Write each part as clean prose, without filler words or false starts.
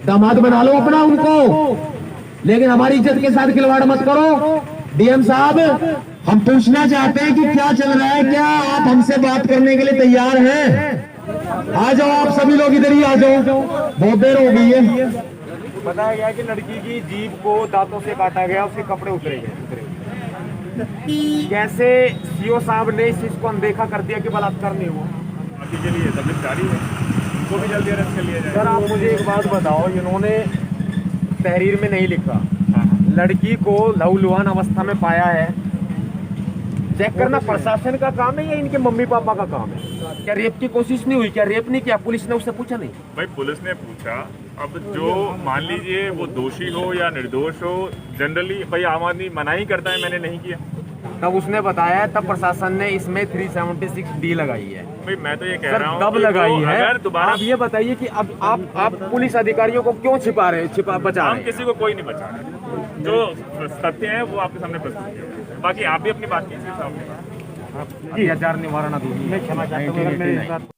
दामाद बना लो अपना उनको, लेकिन हमारी इज्जत के साथ खिलवाड़ मत करो। डीएम साहब, हम पूछना चाहते हैं कि क्या चल रहा है, क्या आप हमसे बात करने के लिए तैयार हैं? आ जाओ आप सभी लोग इधर ही आ जाओ, बहुत देर हो गई है। बताया गया कि लड़की की जीभ को दांतों से काटा गया, उसके कपड़े उतरे गए। कैसे सीओ साहब ने इस चीज को अनदेखा कर दिया कि बलात्कार नहीं हुआ? अभी के लिए तबलीग जारी है, इनको भी जल्दी अरेस्ट कर लिया जाए। सर, आप मुझे एक बात बताओ, इन्होंने तहरीर में नहीं लिखा, लड़की को लहूलुहान अवस्था में पाया है, चेक करना प्रशासन का काम है या इनके मम्मी पापा का काम है? क्या रेप की कोशिश नहीं हुई? क्या रेप नहीं किया? पुलिस ने उससे पूछा नहीं? भाई पुलिस ने पूछा, अब जो मान लीजिए वो दोषी हो या निर्दोष हो, जनरली भाई आम आदमी मना ही करता है मैंने नहीं किया। तब उसने बताया, तब प्रशासन ने इसमें 376D लगाई है। भाई मैं तो ये कह रहा हूँ तब लगाई है। अगर दोबारा आप ये बताइए कि अब आप पुलिस अधिकारियों को क्यों बचा रहे हम हैं? किसी को कोई नहीं बचा रहे, जो तथ्य है वो आपके सामने प्रस्तुत किया। बाकी आप भी अपनी बात कीजिए सामने। अत्याचार निवारण अधिनियम में क्षमा चाहता हूँ।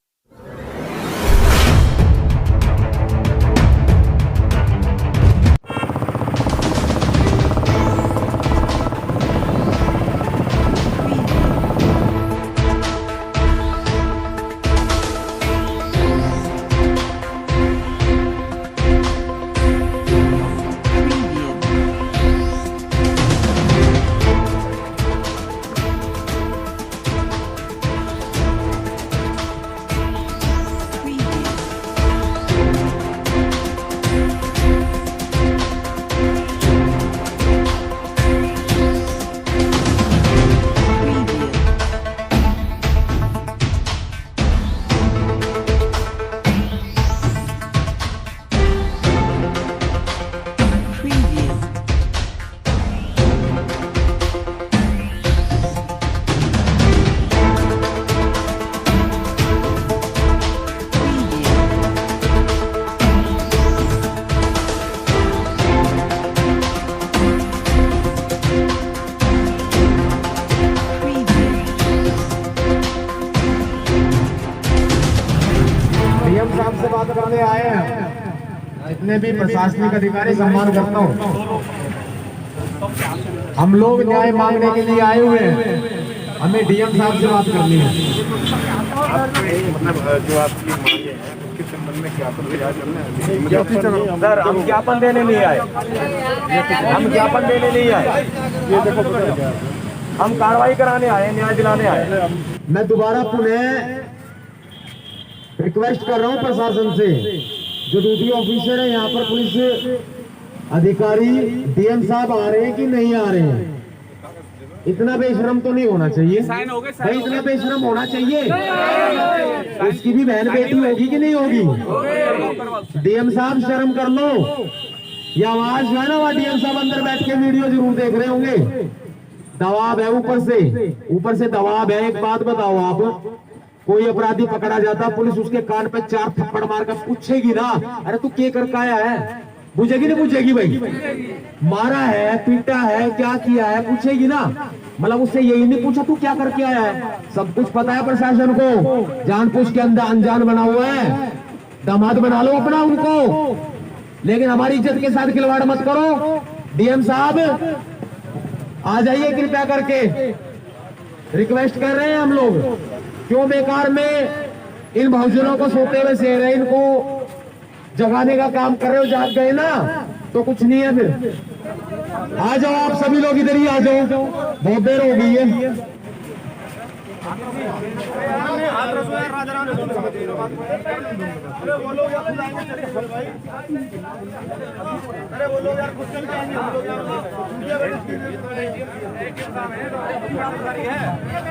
डीएम साहब से बात करने आए हैं, जितने भी प्रशासनिक अधिकारी सम्मान करता हूँ। हम लोग न्याय मांगने के लिए आए हुए हैं, हमें डीएम साहब से बात करनी है। मतलब जो आपकी मांगे हैं उसके संबंध में क्या सर, हम ज्ञापन देने नहीं आए, हम ज्ञापन देने नहीं आए, ये देखो हम कार्रवाई कराने आए, न्याय दिलाने आए। मैं दोबारा पुनः रिक्वेस्ट कर रहा हूं प्रशासन से, जो ड्यूटी ऑफिसर है यहाँ पर, पुलिस अधिकारी, डीएम साहब आ रहे हैं कि नहीं आ रहे हैं? इतना बेशरम तो नहीं होना चाहिए भाई, इतना बेशरम होना चाहिए। इसकी भी बहन बेटी होगी कि नहीं होगी? डीएम साहब शर्म कर लो। ये आवाज जो है ना, वह डीएम साहब अंदर बैठ के वीडियो जरूर देख रहे होंगे। दबाव है ऊपर से दबाव है। एक बात बताओ, आप कोई अपराधी पकड़ा जाता, पुलिस उसके कान पे 4 थप्पड़ मारकर पूछेगी ना, अरे तू क्या करके आया है? पूछेगी नहीं पूछेगी? भाई मारा है, पीटा है, क्या किया है, पूछेगी ना। मतलब उससे यही नहीं पूछा तू क्या करके आया है? सब कुछ पता है प्रशासन को, जानबूझ के अंदर अनजान बना हुआ है। दामाद बना लो अपना उनको, लेकिन हमारी इज्जत के साथ खिलवाड़ मत करो। डीएम साहब आ जाइए कृपया करके, रिक्वेस्ट कर रहे हैं हम लोग। क्यों बेकार में इन बहुजनों को सोते हुए सह रहे, इनको जगाने का काम कर रहे हो? जाग गए ना तो कुछ नहीं है फिर। आ जाओ आप सभी लोग इधर ही आ जाओ, बहुत देर हो गई है।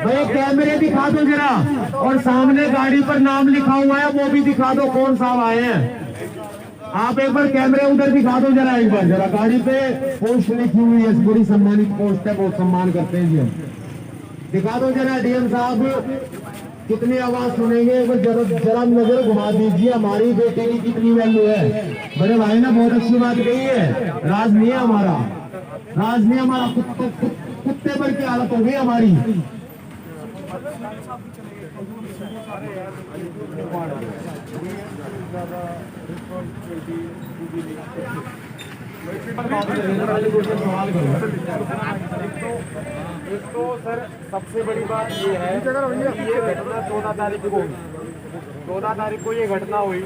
भाई कैमरे दिखा दो जरा, और सामने गाड़ी पर नाम लिखा हुआ है वो भी दिखा दो, कौन साहब आए हैं। आप एक बार कैमरे उधर दिखा दो जरा, एक बार जरा। गाड़ी पे पोस्ट लिखी हुई है, बड़ी सम्मानित पोस्ट है, बहुत सम्मान करते हैं जी हम। दिखा दो जरा डीएम साहब, कितनी आवाज सुनेंगे? जरा नजर घुमा दीजिए, हमारी बेटे की कितनी वैल्यू है। बड़े भाई ने बहुत अच्छी बात कही है, राज नहीं है हमारा, राज नहीं हमारा, कुत्ते पर की हालत हो गई हमारी। ज़्यादा रिस्पॉन्सिबिलिटी भी नहीं। एक तो सर सबसे बड़ी बात ये है कि ये घटना 14 तारीख को हुई। 14 तारीख को ये घटना हुई,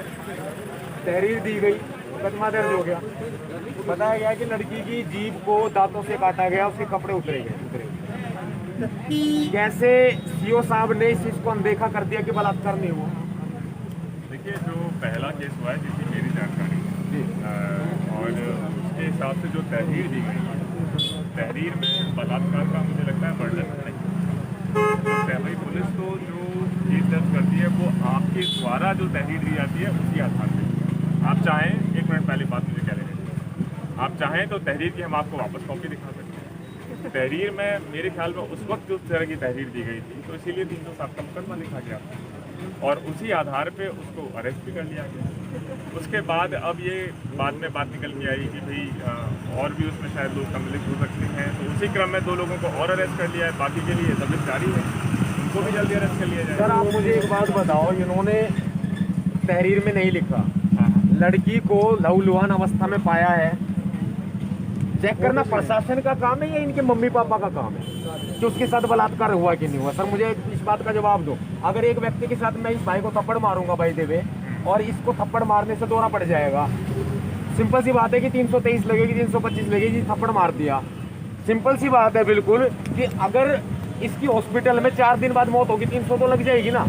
तहरीर दी गई, मुकदमा दर्ज हो गया। बताया गया कि लड़की की जीभ को दांतों से काटा गया, उसके कपड़े उतरे गए। कैसे सीओ साहब ने इस चीज को अनदेखा कर दिया कि बलात्कार नहीं हुआ? देखिए, जो पहला केस हुआ है जिसकी मेरी जानकारी और उसके हिसाब से जो तहरीर दी गई है, तहरीर में बलात्कार का मुझे लगता है वर्णन नहीं। तो भाई पुलिस तो जो केस दर्ज करती है वो आपके द्वारा जो तहरीर दी जाती है उसके आधार पर। आप चाहें, एक मिनट पहले बात मुझे कह लेने दीजिए, आप चाहें तो तहरीर की हम आपको वापस कॉपी दिखा सकते हैं। तहरीर में मेरे ख्याल में उस वक्त जो तरह की तहरीर दी गई थी तो इसीलिए 307 का मुकदमा लिखा गया और उसी आधार पे उसको अरेस्ट भी कर लिया गया। उसके बाद अब ये बाद में बात निकल के आई कि भाई और भी उसमें शायद लोग सम्मिलित हो सकते हैं, तो उसी क्रम में 2 लोगों को और अरेस्ट कर लिया है। बाकी के लिए तबियत जारी है, उनको भी जल्दी अरेस्ट कर लिया जाए। सर आप मुझे एक बात बताओ, इन्होंने तहरीर में नहीं लिखा लड़की को लहूलुहान अवस्था में पाया है। चेक करना प्रशासन का काम है या इनके मम्मी पापा का काम है कि उसके साथ बलात्कार हुआ कि नहीं हुआ? सर मुझे इस बात का जवाब दो। अगर एक व्यक्ति के साथ मैं इस भाई को थप्पड़ मारूंगा भाई देवे और इसको थप्पड़ मारने से दौरा पड़ जाएगा, सिंपल सी बात है कि 323 लगेगी, 325 लगेगी, थप्पड़ मार दिया। सिंपल सी बात है बिल्कुल कि अगर इसकी हॉस्पिटल में 4 दिन बाद मौत होगी, 300 तो लग जाएगी ना।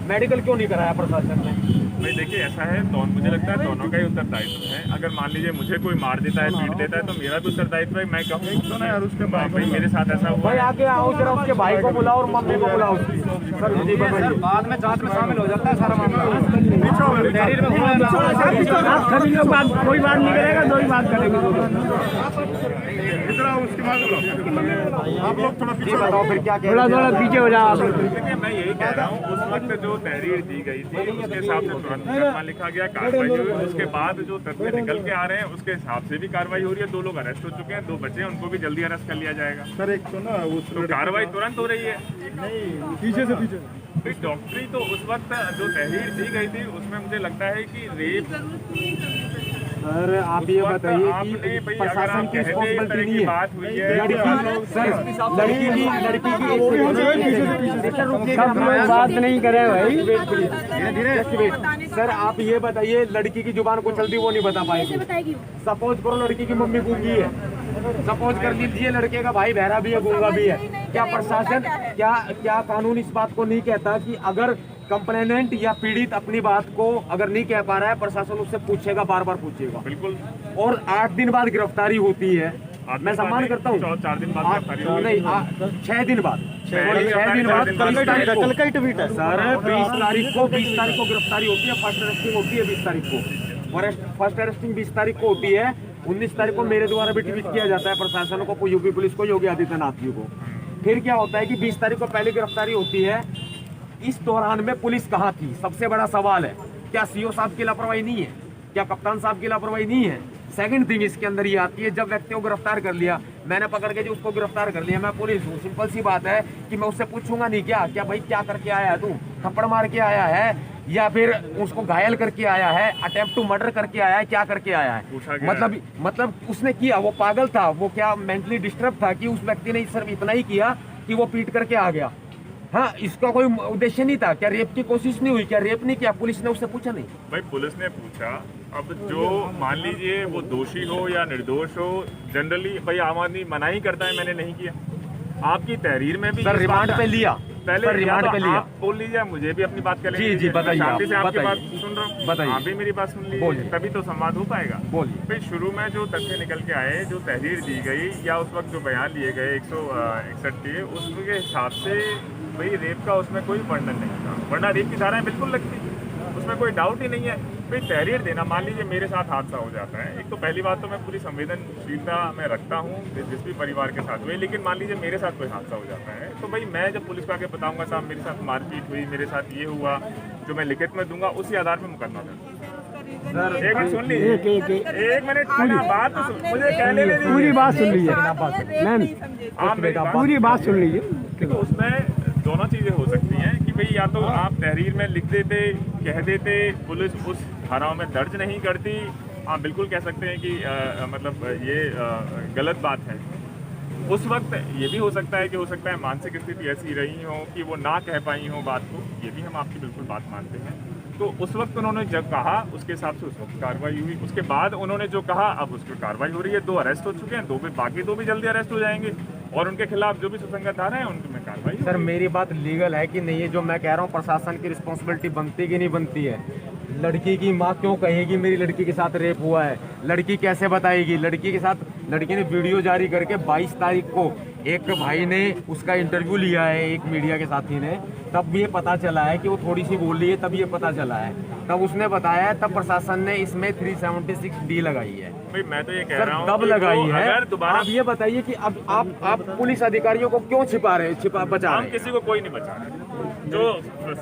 मेडिकल क्यों नहीं कराया प्रशासन ने? भाई देखिए, ऐसा है तो मुझे लगता है दोनों का ही उत्तरदायित्व है। अगर मान लीजिए मुझे कोई मार देता है, पीट देता है, तो मेरा भी उत्तरदायित्व है। मैं कहूँ तो ना यार उसके बाद भाई मेरे साथ ऐसा हुआ भाई है। आगे आओ जरा, उसके भाई को बुलाओ और मम्मी को बुलाओ। सर जी बताइए। बाद में जांच में शामिल हो जाता है सारा मामला। तहरीर में कोई बात नहीं करेगा, दो ही बात करेंगे। आप लोग थोड़ा जी बताओ फिर क्या कह रहे हैं? पीछे हो जाओ। देखिए, मैं यही कह रहा हूँ, उस वक्त जो तहरीर दी गई थी उसके हिसाब से तुरंत मुकदमा लिखा गया, कार्रवाई हुई। उसके बाद जो तथ्य निकल के आ रहे हैं उसके हिसाब से भी कार्रवाई हो रही है। 2 लोग अरेस्ट हो चुके हैं, 2 बचे हैं, उनको भी जल्दी अरेस्ट कर लिया जाएगा। सर एक तो ना वो तो कार्रवाई तुरंत हो रही है। पीछे से पीछे भाई डॉक्टरी तो उस वक्त जो तहरीर दी गई थी उसमें मुझे लगता है कि रेप। सर आप ये बताइए आपने कि भाई अगर प्रशासन आप की कहते हैं इस तरह रिस्पॉन्सिबिलिटी की नहीं है। बात हुई है, बात नहीं करे भाई। सर आप ये बताइए, लड़की की जुबान को चलती वो नहीं बता पाएगी। सपोज करो लड़की की मम्मी गूंगी है, सपोज कर लीजिए लड़के का भाई बहरा भी है, गूंगा भी है। क्या प्रशासन, क्या कानून इस बात को नहीं कहता कि अगर कंप्लेनेंट या पीड़ित अपनी बात को अगर नहीं कह पा रहा है, प्रशासन उससे पूछेगा, बार बार पूछेगा। बिल्कुल। और 8 दिन बाद गिरफ्तारी होती है, मैं सम्मान करता हूँ। 4 दिन बाद गिरफ्तारी होगी। नहीं, 6 दिन बाद, 6 दिन बाद कल का ही ट्वीट है सर 20 तारीख को गिरफ्तारी होती है, फर्स्ट अरेस्टिंग होती है 20 तारीख को। फर्स्ट अरेस्टिंग 20 तारीख को होती है। 19 तारीख को मेरे द्वारा भी ट्वीट किया जाता है प्रशासन को, यूपी पुलिस को, योगी आदित्यनाथ जी को। फिर क्या होता है कि 20 तारीख को पहले गिरफ्तारी होती है। इस दौरान में पुलिस कहाँ थी? सबसे बड़ा सवाल है। क्या सीओ साहब की लापरवाही नहीं है? क्या कप्तान साहब की लापरवाही नहीं है? सेकंड थिंग इसके अंदर ये आती है, जब व्यक्ति को गिरफ्तार कर लिया, मैंने पकड़ के जो उसको गिरफ्तार कर लिया, मैं पुलिस हूँ, सिंपल सी बात है कि मैं उससे पूछूंगा नहीं क्या भाई क्या करके आया है तू? थप्पड़ मार के आया है या फिर उसको घायल करके आया है, अटेम्प्ट टू मर्डर करके आया है, क्या करके आया है? मतलब उसने किया, वो पागल था, वो क्या मेंटली डिस्टर्ब था कि उस व्यक्ति ने सिर्फ इतना ही किया कि वो पीट करके आ गया? हाँ, इसका कोई उद्देश्य नहीं था? क्या रेप की कोशिश नहीं हुई? क्या रेप नहीं किया? पुलिस ने उससे पूछा नहीं? भाई पुलिस ने पूछा। अब जो मान लीजिए वो दोषी हो या निर्दोष हो, जनरली भाई आम आदमी मना ही करता है मैंने नहीं किया। आपकी तहरीर में भी सर रिमांड पे लिया, पहले रिमांड पे लिया। आप बोल लीजिए, मुझे भी अपनी बात कर जी बताइए, शांति से आपकी बात बताइए। सुन रहा हूँ, बताइए। आप भी मेरी बात सुन लीजिए, तभी तो संवाद हो पाएगा। बोलिए। भाई शुरू में जो तथ्य निकल के आए, जो तहरीर दी गई या उस वक्त जो बयान लिए गए 161 के, उसके हिसाब से भाई रेप का उसमें कोई वर्णन नहीं था, वरना रेप की धाराएं बिल्कुल लगती, उसमें कोई डाउट ही नहीं है। भाई तहरीर देना, मान लीजिए मेरे साथ हादसा हो जाता है, एक तो पहली बात तो मैं पूरी संवेदनशीलता में रखता हूँ जिस भी परिवार के साथ हुए, लेकिन मान लीजिए मेरे साथ कोई हादसा हो जाता है तो भाई मैं जब पुलिस को आके बताऊंगा साहब मेरे साथ मारपीट हुई, मेरे साथ ये हुआ, जो मैं लिखित में दूंगा उसी आधार पर मुकदमा दर्ज। एक मिनट सुन लीजिए, एक मिनट बात तो मुझे कहने दीजिए, पूरी बात सुन लीजिए आप मेरी पूरी बात सुन लीजिए। देखो उसमें दोनों चीज़ें हो सकती हैं कि भाई या तो आप तहरीर में लिख देते, कह देते, पुलिस उस धाराओं में दर्ज नहीं करती, आप बिल्कुल कह सकते हैं कि मतलब ये गलत बात है। उस वक्त ये भी हो सकता है मानसिक स्थिति ऐसी रही हो कि वो ना कह पाई हो बात को, ये भी हम आपकी बिल्कुल बात मानते हैं। तो उस वक्त उन्होंने जब कहा उसके हिसाब से उस वक्त कार्रवाई हुई, उसके बाद उन्होंने जो कहा अब उस पर कार्रवाई हो रही है। 2 अरेस्ट हो चुके हैं, बाकी 2 भी जल्दी अरेस्ट हो जाएंगे और उनके खिलाफ जो भी सुसंगत धारा है उनमें कार्रवाई। सर मेरी बात लीगल है कि नहीं है जो मैं कह रहा हूँ, प्रशासन की रिस्पॉन्सिबिलिटी बनती कि नहीं बनती है? लड़की की माँ क्यों कहेगी मेरी लड़की के साथ रेप हुआ है? लड़की कैसे बताएगी? लड़की के साथ लड़की ने वीडियो जारी करके 22 तारीख को एक भाई ने उसका इंटरव्यू लिया है, एक मीडिया के साथी ने, तब ये पता चला है कि वो थोड़ी सी बोल रही है, तब ये पता चला है, तब उसने बताया, तब प्रशासन ने इसमें 376D लगाई है। भाई मैं तो ये कह सर रहा हूँ तब कि लगाई वो है। अगर दोबारा आप ये बताइए कि अब आप पुलिस अधिकारियों को क्यों बचा रहे हम हैं? किसी को कोई नहीं बचा रहे, जो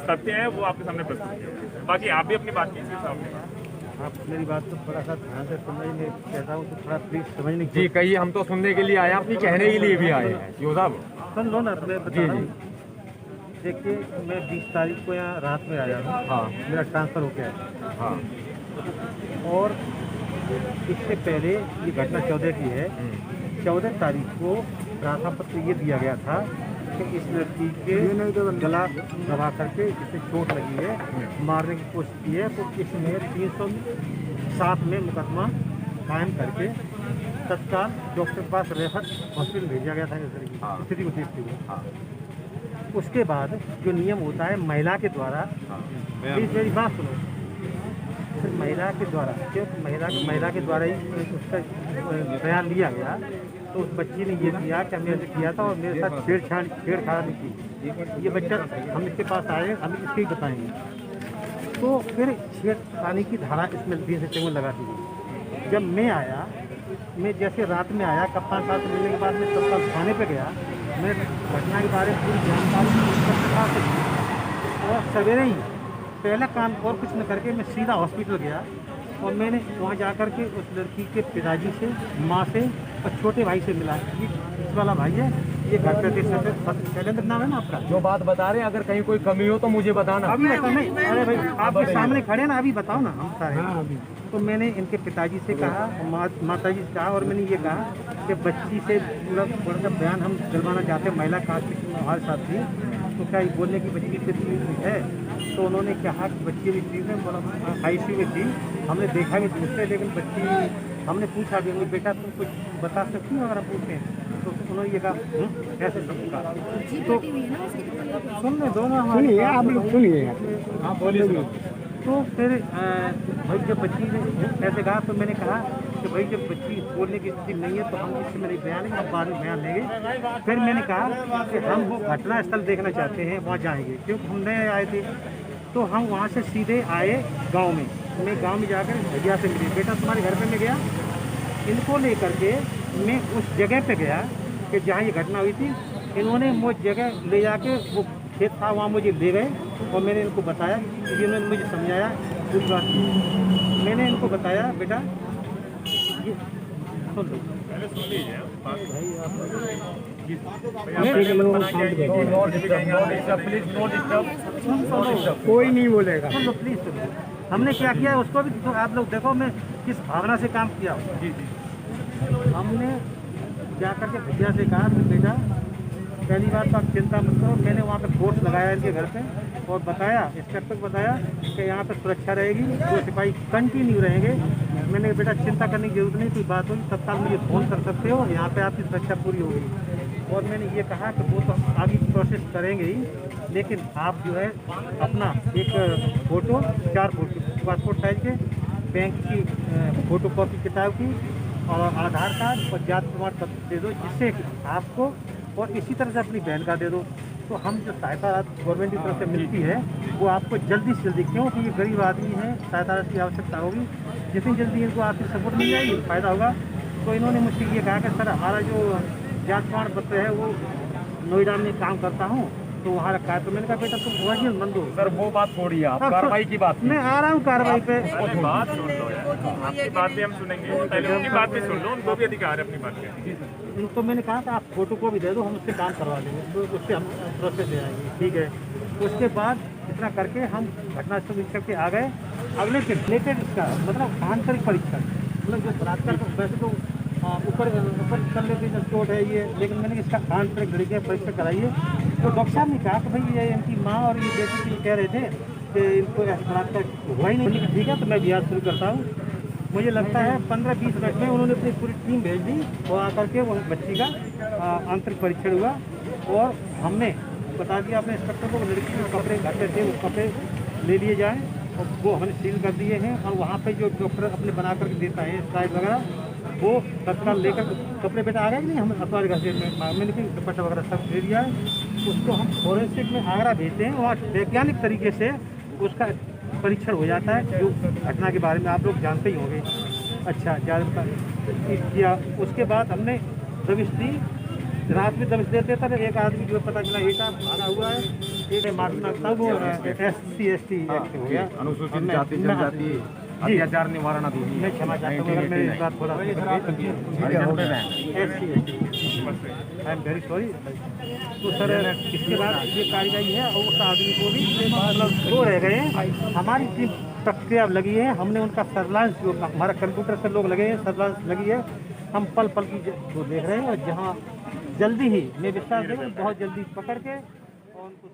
तथ्य है वो आपके सामने प्रस्तुत किया। बाकी आप भी अपनी बात कीजिए सामने। आप मेरी बात को थोड़ा सा ध्यान से समझने कहता हूँ, तो थोड़ा प्लीज समझने की जी कहिए, हम तो सुनने के लिए आए हैं, अपनी कहने के लिए भी आए हैं। यो साहब सुन लो ना, मैं बता जी, रहा हूँ। देखिए मैं 20 तारीख को यहाँ रात में आया हूँ, हाँ मेरा ट्रांसफ़र हो गया है। हाँ और इससे पहले ये घटना 14 की है। 14 तारीख को प्रार्थना पत्र ये दिया गया था कि इस लड़की के गला दबा करके इसे चोट लगी है, मारने की कोशिश की है, तो इसमें 307 में मुकदमा कायम करके तत्काल डॉक्टर के पास रेफर हॉस्पिटल भेजा गया था इस लड़की की स्थिति को देखते हुए। उसके बाद जो नियम होता है महिला के द्वारा, प्लीज मेरी बात सुनो, सिर्फ महिला के द्वारा, क्योंकि महिला के द्वारा ही उसका बयान लिया गया, तो उस बच्ची ने ये किया कि मेरे से किया था और मेरे साथ छेड़खानी की। ये बच्चा हम इसके पास आए, हम इसके ही बताएंगे। तो फिर छेड़खानी की धारा इसमें 3 लगा दी गई। जब मैं आया, मैं जैसे रात में आया, कप्तान साहब से मिलने के बाद मैं तत्काल थाने पे गया, मैं घटना के बारे में पूरी जानकारी और सवेरे ही पहला काम और कुछ न करके मैं सीधा हॉस्पिटल गया और मैंने वहाँ जा कर के उस लड़की के पिताजी से, माँ से और छोटे भाई से मिला। ये इस वाला भाई है, ये घर पे देख सकते, शैलेंद्र नाम है ना आपका? जो बात बता रहे हैं, अगर कहीं कोई कमी हो तो मुझे बताना। अभी बताओ, नहीं अरे भाई आपके सामने खड़े ना, अभी बताओ ना हम सारे। तो मैंने इनके पिताजी से कहा, माता जी से कहा, और मैंने ये कहा कि बच्ची से पूरा थोड़ा सा बयान हम दिलवाना चाहते हैं, महिला कास्ट की हमारे साथ थी, तो क्या बोलने की बच्ची से है? तो उन्होंने कहा कि बच्ची भी ठीक है, मतलब ICU में थी, हमने देखा भी दूसरे, लेकिन बच्ची हमने पूछा भी, हमने बेटा तुम कुछ बता सकती हो अगर आप पूछें? तो उन्होंने ये कहा कैसे सबका, तो सुनने दो ना, सुनिए आप लोग सुनिए, हाँ बोलिए। तो फिर भाई जब बच्ची ने ऐसे कहा तो मैंने कहा कि भाई जब बच्ची बोलने की स्थिति नहीं है तो हम इससे मेरे बयान हम बाद में बयान लेंगे। फिर मैंने कहा कि हम वो घटना स्थल देखना चाहते हैं, वहाँ जाएंगे, क्योंकि हम नए आए थे। तो हम वहाँ से सीधे आए गांव में। मैं गांव में जाकर भैया से मिले, बेटा तुम्हारे घर पे मैं गया, इनको लेकर के मैं उस जगह पे गया कि जहाँ ये घटना हुई थी। इन्होंने मुझ जगह ले जाके, वो खेत था वहाँ मुझे ले गए और मैंने इनको बताया, इन्होंने मुझे समझाया कुछ बात। मैंने इनको बताया बेटा ये सुन लो, पहले सुन लीजिए कोई नहीं बोलेगा, सुन लो प्लीज सुन लो। हमने क्या किया उसको भी तो आप लोग देखो, मैं किस भावना से काम किया। हमने जाकर के भैया से कहा कि बेटा पहली बात तो आप चिंता मत करो, मैंने वहाँ पे फोर्स लगाया इनके घर पे और बताया, इंस्पेक्टर को बताया कि यहाँ पे सुरक्षा रहेगी, 2 सिपाही कंटिन्यू रहेंगे। मैंने बेटा चिंता करने की जरूरत नहीं, कोई बात होगी तत्काल मुझे फ़ोन कर सकते हो, यहाँ पे आपकी सुरक्षा पूरी होगी। और मैंने ये कहा कि वो तो आगे प्रोसेस करेंगे ही, लेकिन आप जो है अपना एक फ़ोटो, 4 फोटो पासपोर्ट साइज के, बैंक की फ़ोटोकॉपी किताब की और आधार कार्ड और जाति प्रमाण पत्र दे दो, जिससे कि आपको, और इसी तरह से अपनी बहन का दे दो। तो हम जो सहायता गवर्नमेंट की तरफ से मिलती है वो आपको जल्दी से जल्दी, क्योंकि ये गरीब आदमी है, सहायता की आवश्यकता होगी, जितनी जल्दी इनको आर्थिक सपोर्ट मिल जाएगी फ़ायदा होगा। तो इन्होंने मुझसे ये कहा कि सर हमारा जो जाति प्रमाण पत्र है वो नोएडा में काम करता हूँ तो वहाँ रखा है। तो मैंने कहा बेटा तुम ओरिजिनल बन दो। सर वो बात छोड़िए, आप कार्रवाई की बात मैं आ रहा हूँ कार्रवाई पे। पहले बात सुन लो यार, आपकी बात भी हम सुनेंगे, पहले उनकी बात भी सुन लो, उनको भी अधिकार है अपनी बात के। तो मैंने कहा था आप फोटो को भी दे दो, हम उससे काम करवा लेंगे, तो उससे हम प्रोसेस दे आएंगे, ठीक है। उसके बाद इतना करके हम घटनास्थल विषय के आ गए अगले के रिलेटेड इसका मतलब आंतरिक परीक्षण, मतलब जो बलात्कार को वैसे तो ऊपर कर लेते हैं चोट है ये, लेकिन मैंने इसका आंतरिक तरीके परीक्षण कराइए। तो डॉक्टर साहब ने कहा कि भाई ये इनकी माँ और ये बेटी की कह रहे थे कि इनको ऐसा बलात्कार हुआ ही नहीं। ठीक है, तो मैं इलाज शुरू करता हूँ। मुझे लगता है 15-20 मिनट में उन्होंने अपनी पूरी टीम भेज दी और आकर के वो बच्ची का आंतरिक परीक्षण हुआ और हमने बता दिया अपने इंस्पेक्टर को लड़की के कपड़े घर पे थे वो कपड़े ले लिए जाएँ और वो हमने सील कर दिए हैं। और वहाँ पे जो डॉक्टर अपने बना करके देता है स्लाइड वगैरह वो तत्काल लेकर कपड़े बेटा आ गए कि नहीं, हम अखबार घर से मैंने भी दुपट्टा वगैरह सब दे दिया है। उसको हम फॉरेंसिक में आगरा भेजते हैं, वहाँ वैज्ञानिक तरीके से उसका परीक्षण हो जाता है। जो घटना के बारे में आप लोग जानते ही होंगे। अच्छा, ज़्यादा किया उसके बाद हमने दबिश दी, रात में दबिश देते थे। एक आदमी जो पता चला एटा भागा हुआ है, एक मारना था वो SC/ST एक्ट हो गया, अनुसूचित जाति जनजाति अत्याचार निवारण अधिनियम। मैं क्षमा चाहता हूँ अगर मैं इस बात थोड़ा आई एम वेरी सॉरी। तो सर इसके बाद ये कार्रवाई है और उस आदमी को भी मतलब 2 रह गए हैं। हमारी टीम प्रक्रिया लगी है, हमने उनका सर्विलांस जो हमारा कंप्यूटर से लोग लगे हैं, सर्विलांस लगी है। हम पल पल की वो देख रहे हैं और जहाँ जल्दी ही मैं विश्वास दें बहुत जल्दी पकड़ के और उनको